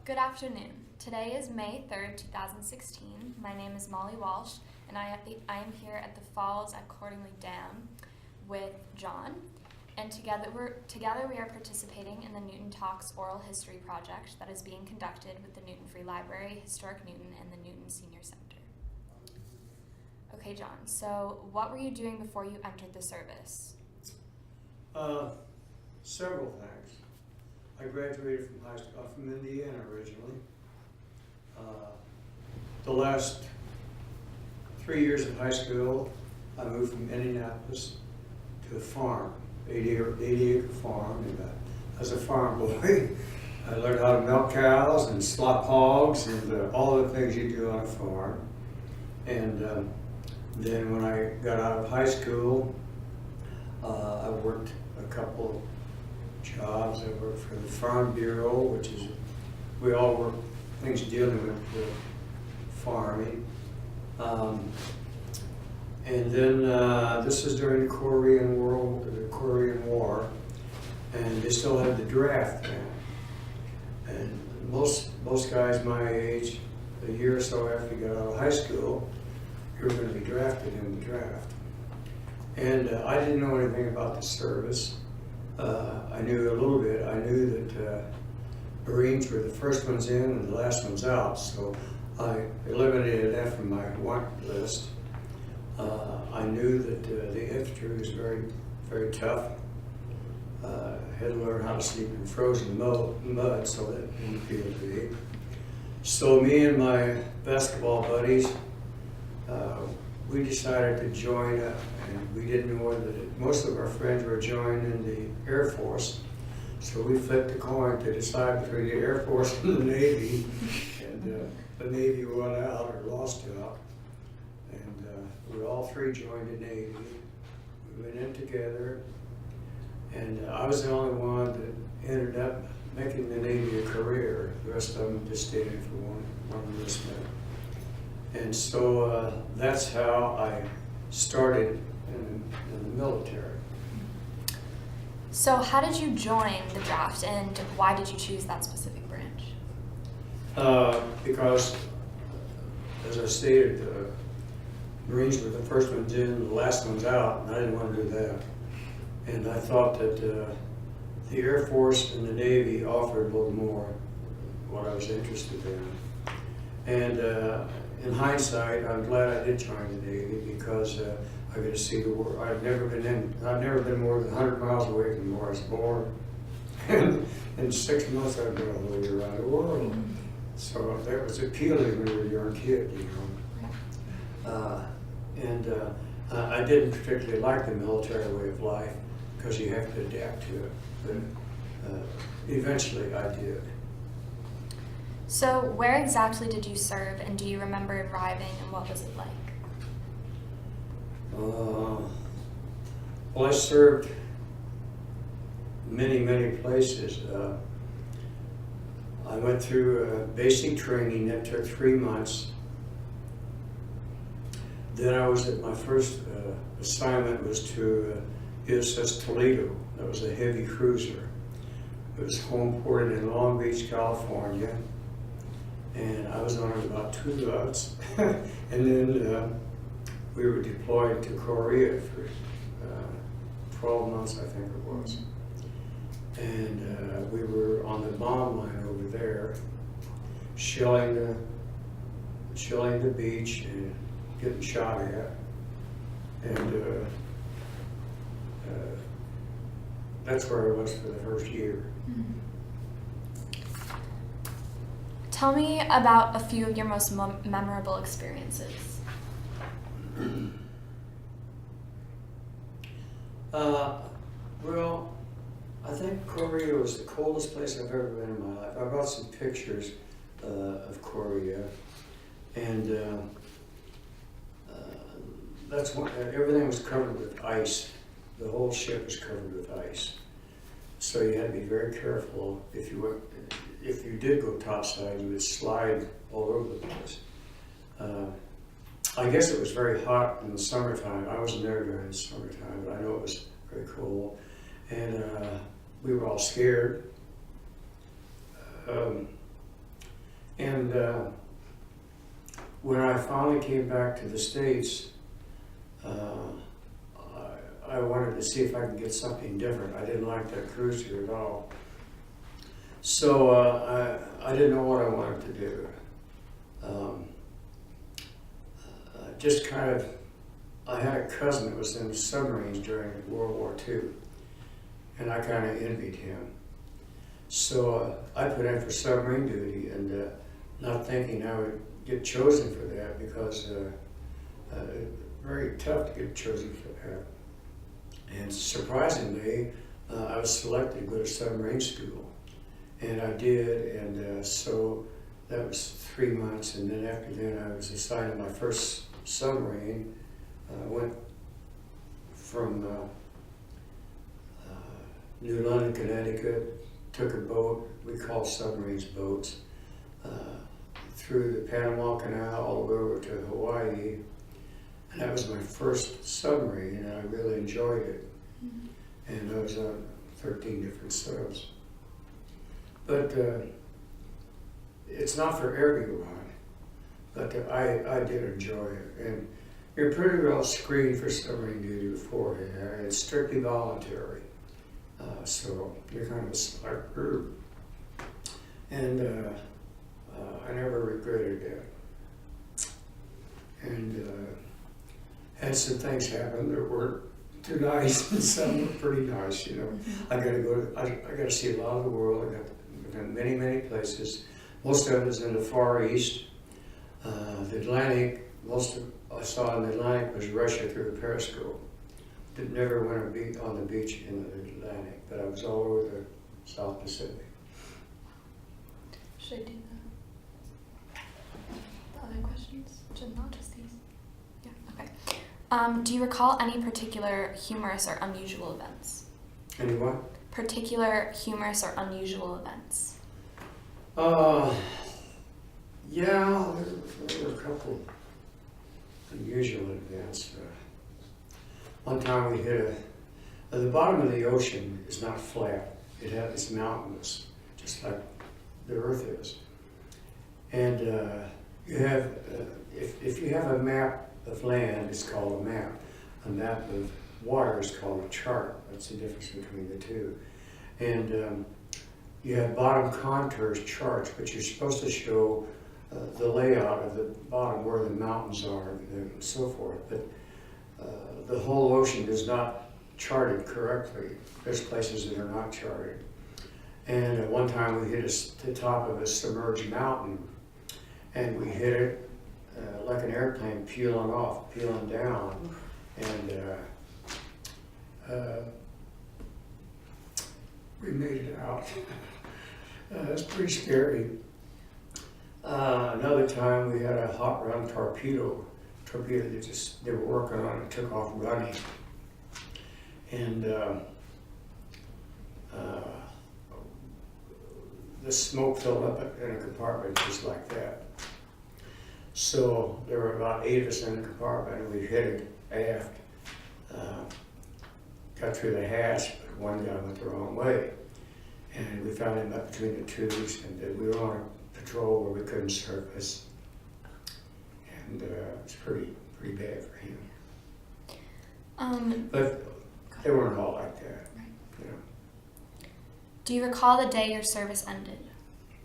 Good afternoon. Today is May 3rd, 2016. My name is Molly Walsh, and I am here at the Falls at Cordingley Dam with John. And together we are participating in the Newton Talks Oral History Project that is being conducted with the Newton Free Library, Historic Newton, and the Newton Senior Center. Okay, John, so what were you doing before you entered the service? Several things. I graduated from high school, from Indiana originally. The last 3 years of high school, I moved from Indianapolis to a farm, 80-acre farm, and as a farm boy, I learned how to milk cows and slop hogs and all the things you do on a farm. And then when I got out of high school, I worked a couple jobs. I worked for the Farm Bureau, which is, we all work things dealing with farming. And then this is during the Korean War, and they still had the draft then. And most guys my age, a year or so after you got out of high school, you were going to be drafted in the draft. And I didn't know anything about the service. I knew a little bit. I knew that Marines were the first ones in and the last ones out, so I eliminated that from my want list. I knew that the infantry was very, very tough. Had to learn how to sleep in frozen mud, so that didn't appeal to me. So me and my basketball buddies, we decided to join up, and we didn't know whether most of our friends were joining the Air Force. So we flipped a coin to decide between the Air Force and the Navy, and the Navy won out or lost out. And we all three joined the Navy. We went in together, and I was the only one that ended up making the Navy a career. The rest of them just stayed in for one enlistment. And so that's how I started in the military. So how did you join the draft, and why did you choose that specific branch? Because, as I stated, the Marines were the first ones in, the last ones out, and I didn't want to do that. And I thought that the Air Force and the Navy offered a little more what I was interested in. And in hindsight, I'm glad I did join the Navy because I got to see the world. I've never been more than 100 miles away from where I was born. And in 6 months, I've been all the way around the world. So that was appealing when you were a young kid, you know. I didn't particularly like the military way of life because you have to adapt to it. But eventually, I did. So where exactly did you serve, and do you remember arriving, and what was it like? Well, I served many places. I went through basic training that took 3 months. Then I was at my first assignment was to U.S.S. Toledo. That was a heavy cruiser. It was home ported in Long Beach, California. And I was on it about 2 months. And then we were deployed to Korea for 12 months, I think it was. And we were on the bomb line over there, shelling the beach and getting shot at. And that's where I was for the first year. Mm-hmm. Tell me about a few of your most memorable experiences. Well, I think Korea was the coldest place I've ever been in my life. I brought some pictures of Korea, and that's one. Everything was covered with ice. The whole ship was covered with ice, so you had to be very careful. If you did go topside, you would slide all over the place. I guess it was very hot in the summertime. I wasn't there during the summertime, but I know it was very cold. And we were all scared. And when I finally came back to the States, I wanted to see if I could get something different. I didn't like that cruiser at all. So I didn't know what I wanted to do. Just kind of, I had a cousin that was in the submarines during World War II, and I kind of envied him. So I put in for submarine duty, and not thinking I would get chosen for that, because very tough to get chosen for that. And surprisingly, I was selected to go to submarine school, and I did, and so that was 3 months, and then after that I was assigned to my first submarine. I went from New London, Connecticut, took a boat, we call submarines boats, through the Panama Canal all the way over to Hawaii. And that was my first submarine, and I really enjoyed it. Mm-hmm. And I was on 13 different subs. But it's not for everyone, but I did enjoy it. And you're pretty well screened for submarine duty beforehand. It's strictly voluntary, so you're kind of a select group. And I never regretted that. And had some things happen that weren't too nice, and some were pretty nice, you know. I got to see a lot of the world. I've been many places. Most of it is in the Far East. The Atlantic, most of I saw in the Atlantic was Russia through the periscope. Never went on the beach in the Atlantic, but I was all over the South Pacific. Should I do the other questions? Not just these? Yeah, okay. Do you recall any particular humorous or unusual events? Any what? Particular humorous or unusual events? Yeah, there were a couple unusual events. One time we hit the bottom of the ocean is not flat. It's mountainous, just like the Earth is. And you have, if you have a map of land, it's called a map. A map of water is called a chart. That's the difference between the two. And you have bottom contours charts, but you're supposed to show the layout of the bottom, where the mountains are, and so forth. But the whole ocean is not charted correctly. There's places that are not charted. And at one time we hit the top of a submerged mountain, and we hit it like an airplane peeling down. And we made it out. It's pretty scary. Another time we had a hot run torpedo they were working on it, took off running. And the smoke filled up in a compartment just like that. So there were about 8 of us in the compartment, and we hit it aft. Got through the hatch, but one guy went the wrong way. And we found him up between the tubes, and we were on a patrol where we couldn't surface. And it's pretty bad for him. But they weren't all like that. Right. You know. Do you recall the day your service ended?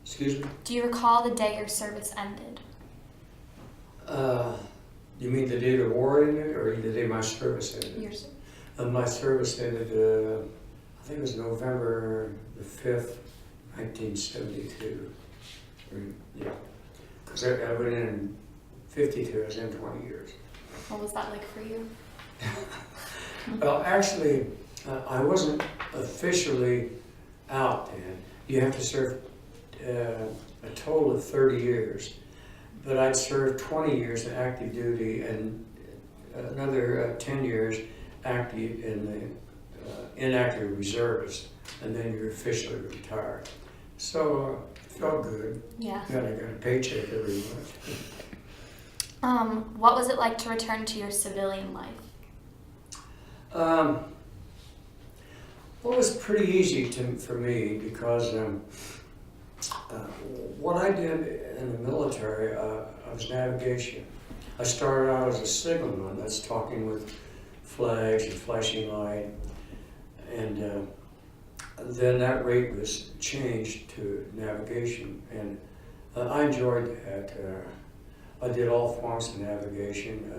Excuse me? Do you recall the day your service ended? You mean the day the war ended, or the day my service ended? Your service. My service ended, I think it was November the 5th, 1972. Yeah, because I went in 52, I was in 20 years. What was that like for you? Well, actually, I wasn't officially out then. You have to serve a total of 30 years. But I'd served 20 years in active duty and another 10 years active in the inactive reserves, and then you're officially retired. So it felt good. Yeah. I got a paycheck every month. What was it like to return to your civilian life? Well, it was pretty easy for me because What I did in the military, I was navigation. I started out as a signalman, that's talking with flags and flashing light, and then that rate was changed to navigation, and I enjoyed that. I did all forms of navigation.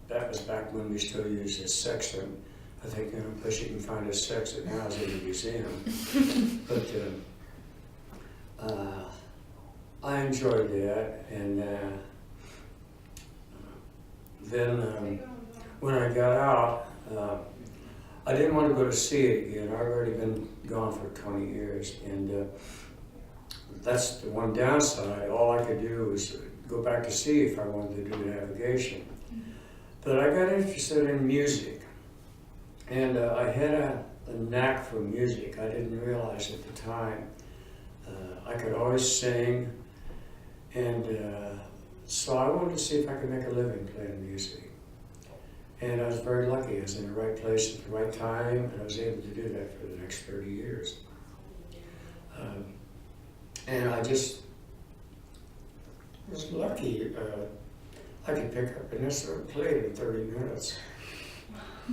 That was back when we still used a sextant. I think the only place you can find a sextant now is in a museum. But I enjoyed that, and then when I got out, I didn't want to go to sea again. I'd already been gone for 20 years, and that's the one downside. All I could do was go back to sea if I wanted to do navigation. But I got interested in music, and I had a knack for music. I didn't realize at the time. I could always sing, and so I wanted to see if I could make a living playing music. And I was very lucky. I was in the right place at the right time, and I was able to do that for the next 30 years. And I just was lucky. I could pick up an instrument and play it in 30 minutes.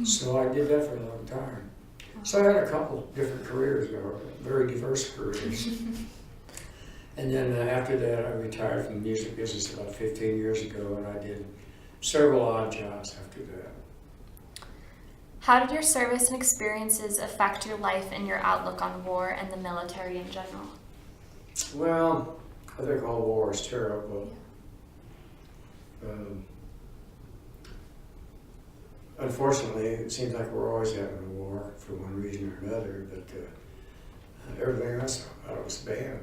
So I did that for a long time. So I had a couple of different careers, very diverse careers. And then after that, I retired from the music business about 15 years ago, and I did several odd jobs after that. How did your service and experiences affect your life and your outlook on war and the military in general? Well, I think all war is terrible. Unfortunately, it seems like we're always having a war for one reason or another, but everything else about it was bad.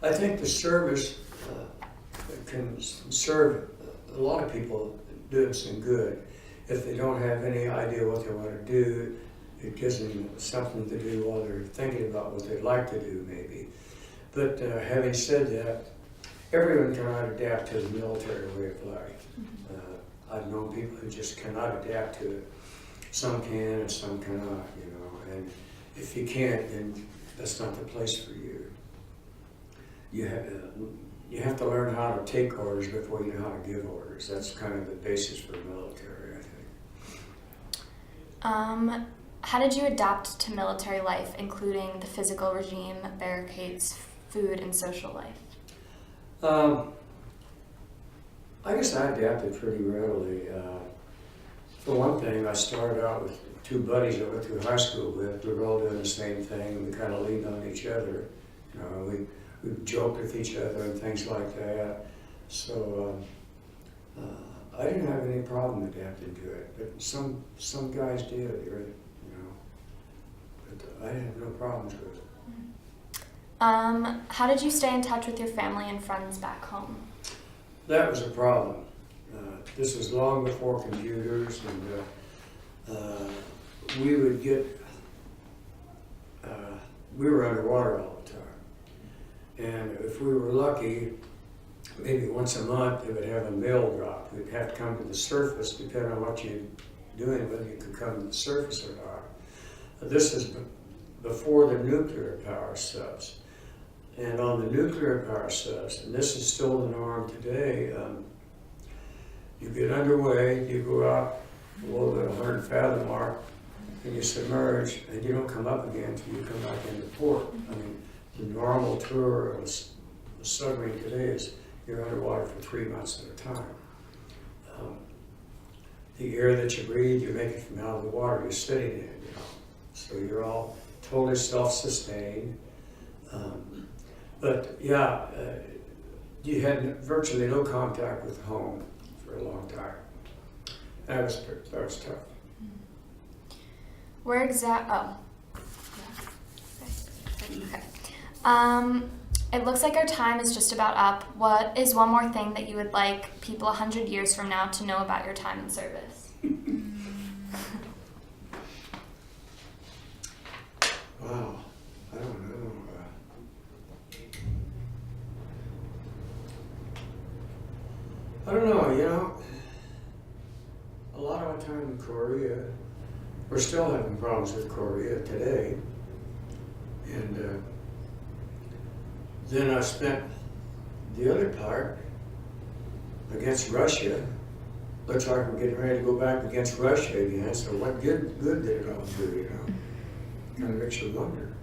I think the service can serve a lot of people, do them some good. If they don't have any idea what they want to do, it gives them something to do while they're thinking about what they'd like to do, maybe. But having said that, everyone cannot adapt to the military way of life. I've known people who just cannot adapt to it. Some can and some cannot, you know. And if you can't, then that's not the place for you. You have to learn how to take orders before you know how to give orders. That's kind of the basis for the military, I think. How did you adapt to military life, including the physical regime, barricades, food, and social life? I guess I adapted pretty readily. For one thing, I started out with two buddies I went through high school with. We were all doing the same thing, and we kind of leaned on each other. You know, we joked with each other and things like that. So I didn't have any problem adapting to it. But some guys did, you know. But I had no problems with it. How did you stay in touch with your family and friends back home? That was a problem. This was long before computers, and we would get, we were underwater all the time. And if we were lucky, maybe once a month they would have a mail drop. We'd have to come to the surface, depending on what you're doing, whether you could come to the surface or not. This is before the nuclear power subs. And on the nuclear power subs, and this is still the norm today, you get underway, you go out below the 100 fathom mark, and you submerge, and you don't come up again until you come back into port. I mean, the normal tour of a submarine today is you're underwater for 3 months at a time. The air that you breathe, you make it from out of the water you're sitting in, you know. So you're all totally self-sustained. But yeah, you had virtually no contact with home for a long time. That was tough. Where it looks like our time is just about up. What is one more thing that you would like people 100 years from now to know about your time in service? Wow, I don't know. I don't know, you know, a lot of our time in Korea, we're still having problems with Korea today. And then I spent the other part against Russia. Looks like we're getting ready to go back against Russia again, so what good did it all do, you know? Kind of makes you wonder.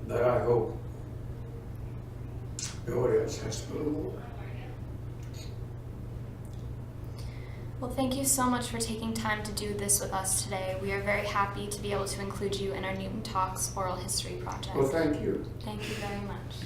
But I hope nobody else has to go to war. Well, thank you so much for taking time to do this with us today. We are very happy to be able to include you in our Newton Talks Oral History project. Well, thank you. Thank you very much.